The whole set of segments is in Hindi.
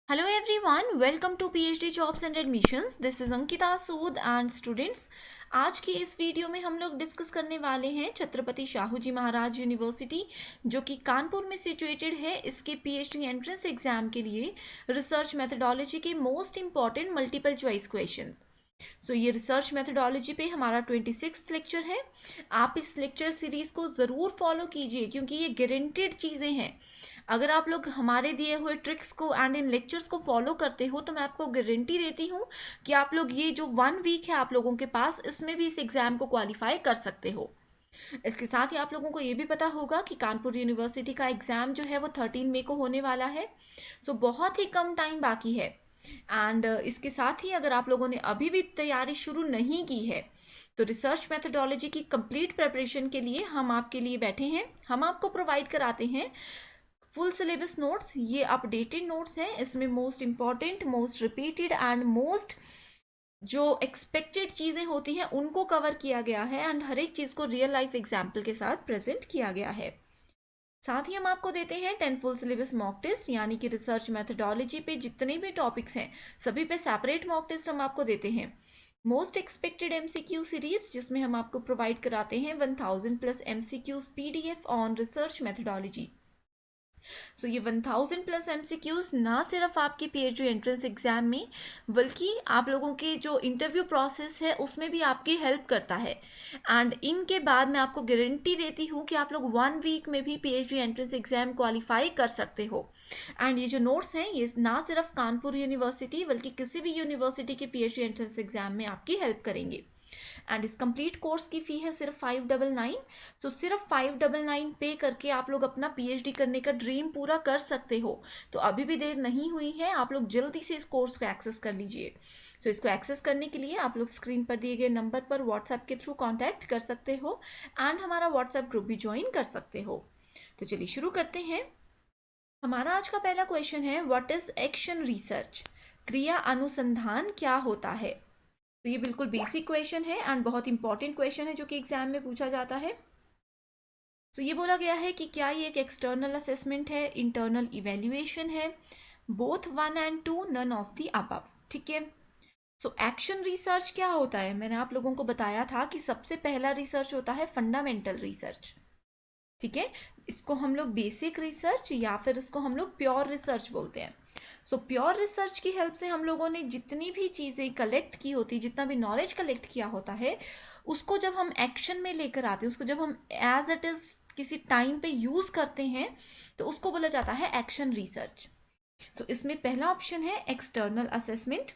Hello everyone, welcome to PhD Jobs and Admissions. This is Ankita Sood and students. आज की इस वीडियो में हम लोग डिस्कस करने वाले हैं छत्रपति शाहू जी महाराज यूनिवर्सिटी जो कि कानपुर में सिचुएटेड है। इसके PhD एंट्रेंस एग्जाम के लिए रिसर्च मेथडोलॉजी के most important multiple choice questions. ये रिसर्च मेथडोलॉजी पे हमारा 26th लेक्चर है। आप इस लेक्चर सीरीज को ज़रूर फॉलो कीजिए क्योंकि ये गारंटेड चीज़ें हैं। अगर आप लोग हमारे दिए हुए ट्रिक्स को एंड इन लेक्चर्स को फॉलो करते हो तो मैं आपको गारंटी देती हूँ कि आप लोग ये जो 1 वीक है आप लोगों के पास, इसमें भी इस एग्ज़ाम को क्वालिफाई कर सकते हो। इसके साथ ही आप लोगों को ये भी पता होगा कि कानपुर यूनिवर्सिटी का एग्ज़ाम जो है वो 13 मई को होने वाला है। बहुत ही कम टाइम बाकी है। एंड इसके साथ ही अगर आप लोगों ने अभी भी तैयारी शुरू नहीं की है तो रिसर्च मेथडोलॉजी की कंप्लीट प्रिपरेशन के लिए हम आपके लिए बैठे हैं। हम आपको प्रोवाइड कराते हैं फुल सिलेबस नोट्स। ये अपडेटेड नोट्स हैं। इसमें most important, most repeated and most जो एक्सपेक्टेड चीज़ें होती हैं उनको कवर किया गया है एंड हर एक चीज़ को रियल लाइफ एग्जाम्पल के साथ प्रेजेंट किया गया है। साथ ही हम आपको देते हैं 10 फुल सिलेबस मॉक टेस्ट, यानी कि रिसर्च मेथडोलॉजी पे जितने भी टॉपिक्स हैं सभी पे सेपरेट मॉक टेस्ट हम आपको देते हैं। मोस्ट एक्सपेक्टेड एमसीक्यू सीरीज जिसमें हम आपको प्रोवाइड कराते हैं 1000+ MCQs PDF on research methodology. ये 1000+ एमसीक्यूज ना सिर्फ आपकी पीएचडी एंट्रेंस एग्जाम में बल्कि आप लोगों के जो इंटरव्यू प्रोसेस है उसमें भी आपकी हेल्प करता है। एंड इनके बाद मैं आपको गारंटी देती हूँ कि आप लोग 1 वीक में भी पीएचडी एंट्रेंस एग्जाम क्वालिफाई कर सकते हो। एंड ये जो नोट्स हैं ये ना सिर्फ कानपुर यूनिवर्सिटी बल्कि किसी भी यूनिवर्सिटी के पीएचडी एंट्रेंस एग्जाम में आपकी हेल्प करेंगे। एंड इस कंप्लीट कोर्स की फ़ी है सिर्फ 599। सिर्फ 599 पे करके आप लोग अपना पीएचडी करने का ड्रीम पूरा कर सकते हो। तो अभी भी देर नहीं हुई है, आप लोग जल्दी से इस कोर्स को एक्सेस कर लीजिए। इसको एक्सेस करने के लिए आप लोग स्क्रीन पर दिए गए नंबर पर व्हाट्सएप के थ्रू कॉन्टैक्ट कर सकते हो एंड हमारा व्हाट्सएप ग्रुप भी ज्वाइन कर सकते हो। तो चलिए शुरू करते हैं। हमारा आज का पहला क्वेश्चन है, व्हाट इज एक्शन रिसर्च? क्रिया अनुसंधान क्या होता है? ये बिल्कुल बेसिक क्वेश्चन है एंड बहुत इंपॉर्टेंट क्वेश्चन है जो कि एग्जाम में पूछा जाता है। ये बोला गया है कि क्या ये एक एक्सटर्नल असेसमेंट है, इंटरनल इवेल्युएशन है, both 1 and 2, none of the above. ठीक है। एक्शन रिसर्च क्या होता है? मैंने आप लोगों को बताया था कि सबसे पहला रिसर्च होता है फंडामेंटल रिसर्च। ठीक है, इसको हम लोग बेसिक रिसर्च या फिर इसको हम लोग प्योर रिसर्च बोलते हैं। प्योर रिसर्च की हेल्प से हम लोगों ने जितनी भी चीज़ें कलेक्ट की होती, जितना भी नॉलेज कलेक्ट किया होता है उसको जब हम एक्शन में लेकर आते हैं, उसको जब हम एज इट इज़ किसी टाइम पे यूज़ करते हैं तो उसको बोला जाता है एक्शन रिसर्च। इसमें पहला ऑप्शन है एक्सटर्नल असेसमेंट।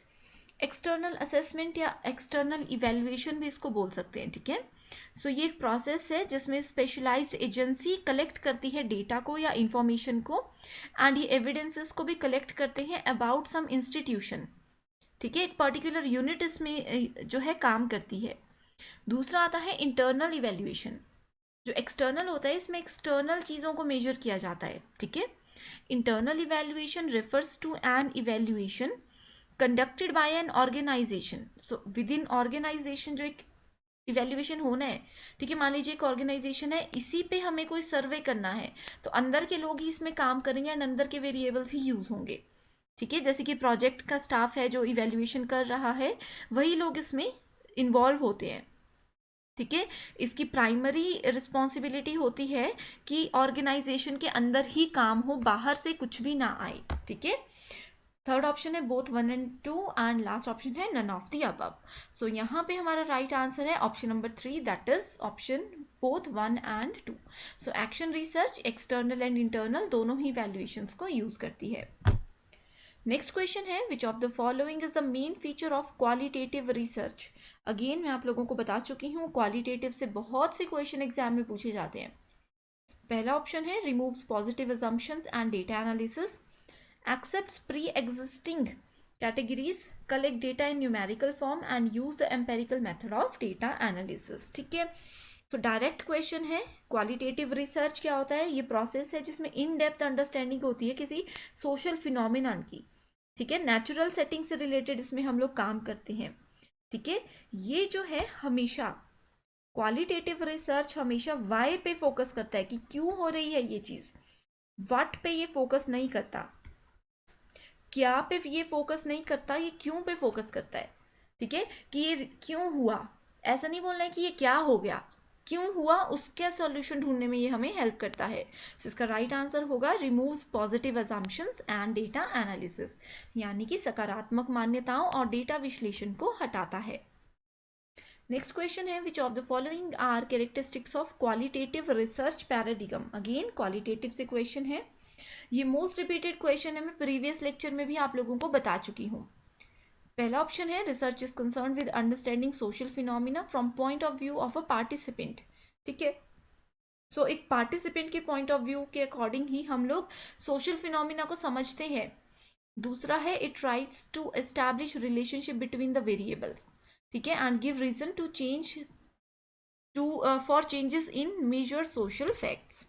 एक्सटर्नल असेसमेंट या एक्सटर्नल इवेल्युएशन भी इसको बोल सकते हैं। ठीक है। ये एक प्रोसेस है जिसमें स्पेशलाइज्ड एजेंसी कलेक्ट करती है डेटा को या इंफॉर्मेशन को एंड ये एविडेंसेस को भी कलेक्ट करते हैं अबाउट सम इंस्टीट्यूशन। ठीक है, एक पर्टिकुलर यूनिट इसमें जो है काम करती है। दूसरा आता है इंटरनल इवेल्युएशन। जो एक्सटर्नल होता है इसमें एक्सटर्नल चीज़ों को मेजर किया जाता है। ठीक है। Internal evaluation refers to an evaluation conducted by an organization. Within organization जो एक इवेल्युएशन होना है। ठीक है, मान लीजिए एक ऑर्गेनाइजेशन है, इसी पे हमें कोई सर्वे करना है तो अंदर के लोग ही इसमें काम करेंगे एंड अंदर के वेरिएबल्स ही यूज़ होंगे। ठीक है, जैसे कि प्रोजेक्ट का स्टाफ है जो इवेल्युएशन कर रहा है वही लोग इसमें इन्वॉल्व होते हैं। ठीक है, इसकी प्राइमरी रिस्पॉन्सिबिलिटी होती है कि ऑर्गेनाइजेशन के अंदर ही काम हो, बाहर से कुछ भी ना आए। ठीक है। थर्ड ऑप्शन है both 1 and 2 and last option है नन ऑफ द अबव। यहाँ पे हमारा राइट आंसर है option number 3, that is option both 1 and 2। Action research external and internal दोनों ही वैल्यूएशंस को यूज करती है। नेक्स्ट क्वेश्चन है, which of the following is the main feature of qualitative research? Again मैं आप लोगों को बता चुकी हूँ क्वालिटेटिव से बहुत से क्वेश्चन एग्जाम में पूछे जाते हैं। पहला ऑप्शन है removes positive assumptions and data analysis, accepts pre-existing categories, collect data in numerical form and use the empirical method of data analysis। ठीक है, डायरेक्ट क्वेश्चन है क्वालिटेटिव रिसर्च क्या होता है? ये प्रोसेस है जिसमें इन डेप्थ अंडरस्टैंडिंग होती है किसी सोशल फिनोमिनन की। ठीक है, नेचुरल सेटिंग से रिलेटेड इसमें हम लोग काम करते हैं। ठीक है, ये जो है हमेशा क्वालिटेटिव रिसर्च हमेशा वाई पे फोकस करता है कि क्यों हो रही है ये चीज़, व्हाट पे ये फोकस नहीं करता। क्या पे ये फोकस नहीं करता, ये क्यों पे फोकस करता है। ठीक है, कि ये क्यों हुआ, ऐसा नहीं बोलना है कि ये क्या हो गया, क्यों हुआ उसके सॉल्यूशन ढूंढने में ये हमें हेल्प करता है। तो इसका राइट आंसर होगा removes positive assumptions and data analysis, यानी कि सकारात्मक मान्यताओं और डेटा विश्लेषण को हटाता है। नेक्स्ट क्वेश्चन है which of the following are characteristics of qualitative research paradigm. Again qualitative से क्वेश्चन है, ये मोस्ट रिपीटेड क्वेश्चन है, मैं प्रीवियस लेक्चर में भी आप लोगों को बता चुकी हूँ। पहला ऑप्शन है research is concern with understanding social phenomena from point of view of a participant. ठीक है, सो एक पार्टिसिपेंट के पॉइंट ऑफ व्यू के अकॉर्डिंग ही हम लोग सोशल फिनोमिना को समझते हैं। दूसरा है it tries to establish relationship between the variables. ठीक है, and give reason to change for changes in major social facts,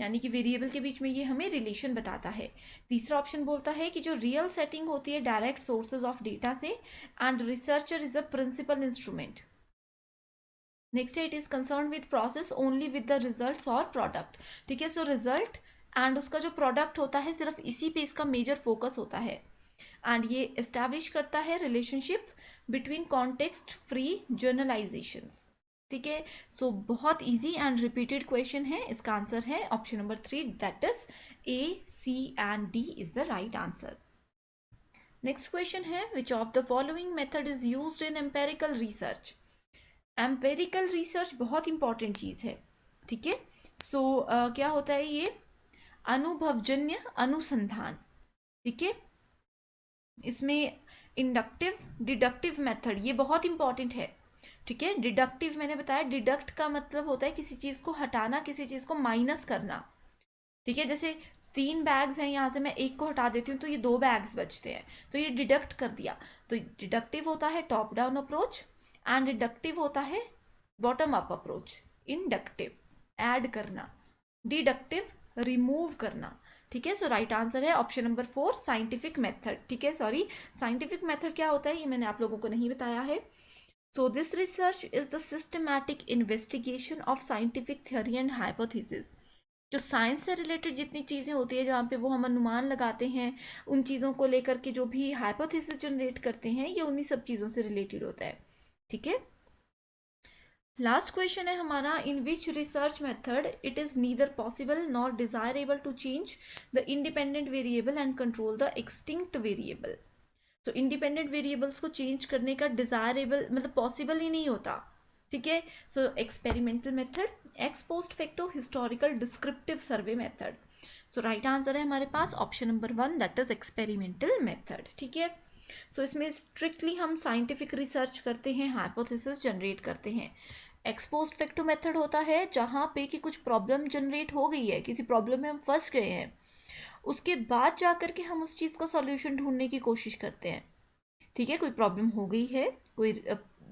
यानी कि वेरिएबल के बीच में ये हमें रिलेशन बताता है। तीसरा ऑप्शन बोलता है कि जो रियल सेटिंग होती है डायरेक्ट सोर्सेज ऑफ डेटा से, and researcher is a principal instrument. Next है it is concern with process only with the results और प्रोडक्ट। ठीक है, सो रिजल्ट एंड उसका जो प्रोडक्ट होता है सिर्फ इसी पे इसका मेजर फोकस होता है, एंड ये एस्टैब्लिश करता है रिलेशनशिप बिटवीन कॉन्टेक्स्ट फ्री जर्नलाइजेशंस। ठीक है, सो बहुत इजी एंड रिपीटेड क्वेश्चन है, इसका आंसर है option number 3, that is A, C and D is the right answer. Next question है which of the following method is used in empirical research. Empirical research बहुत इंपॉर्टेंट चीज़ है। ठीक है, सो क्या होता है ये अनुभवजन्य अनुसंधान। ठीक है, इसमें इंडक्टिव डिडक्टिव मेथड ये बहुत इंपॉर्टेंट है। ठीक है, डिडक्टिव मैंने बताया, डिडक्ट का मतलब होता है किसी चीज़ को हटाना, किसी चीज़ को माइनस करना। ठीक है, जैसे 3 बैग्स हैं, यहाँ से मैं एक को हटा देती हूँ तो ये 2 बैग्स बचते हैं, तो ये डिडक्ट कर दिया। तो डिडक्टिव होता है top down approach, and deductive होता है bottom up approach. Inductive add करना, डिडक्टिव रिमूव करना। ठीक है, सो राइट आंसर है ऑप्शन नंबर 4 साइंटिफिक मेथड। ठीक है, सॉरी, साइंटिफिक मेथड क्या होता है ये मैंने आप लोगों को नहीं बताया है। So this research is the systematic investigation of scientific theory and hypothesis. जो साइंस से रिलेटेड जितनी चीज़ें होती है जहाँ पे वो हम अनुमान लगाते हैं, उन चीज़ों को लेकर के जो भी हाइपोथेसिस जनरेट करते हैं, ये उन्हीं सब चीज़ों से रिलेटेड होता है। ठीक है, लास्ट क्वेश्चन है हमारा in which research method it is neither possible nor desirable to change the independent variable and control the extinct variable. So independent variables को चेंज करने का डिजायरेबल मतलब पॉसिबल ही नहीं होता। ठीक है, so experimental method, ex post facto, historical descriptive survey method. So right answer है हमारे पास option number 1, that is experimental method. ठीक है, सो इसमें स्ट्रिक्टली हम साइंटिफिक रिसर्च करते हैं, हाइपोथेसिस जनरेट करते हैं। एक्स पोस्ट फैक्टो मेथड होता है जहाँ पे कि कुछ प्रॉब्लम जनरेट हो गई है, किसी प्रॉब्लम में हम फंस गए हैं, उसके बाद जा कर के हम उस चीज़ का सॉल्यूशन ढूंढने की कोशिश करते हैं। ठीक है, कोई प्रॉब्लम हो गई है, कोई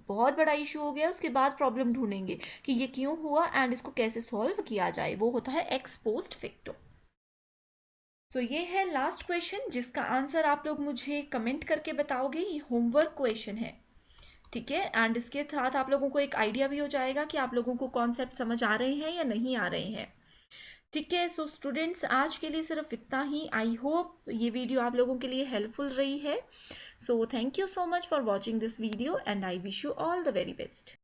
बहुत बड़ा इशू हो गया, उसके बाद प्रॉब्लम ढूंढेंगे कि ये क्यों हुआ एंड इसको कैसे सॉल्व किया जाए, वो होता है एक्स पोस्ट फैक्टो। सो ये है लास्ट क्वेश्चन जिसका आंसर आप लोग मुझे कमेंट करके बताओगे, ये होमवर्क क्वेश्चन है। ठीक है, एंड इसके साथ आप लोगों को एक आइडिया भी हो जाएगा कि आप लोगों को कॉन्सेप्ट समझ आ रहे हैं या नहीं आ रहे हैं। ठीक है, सो स्टूडेंट्स आज के लिए सिर्फ इतना ही। आई होप ये वीडियो आप लोगों के लिए हेल्पफुल रही है। So thank you so much for watching this video and I wish you all the very best.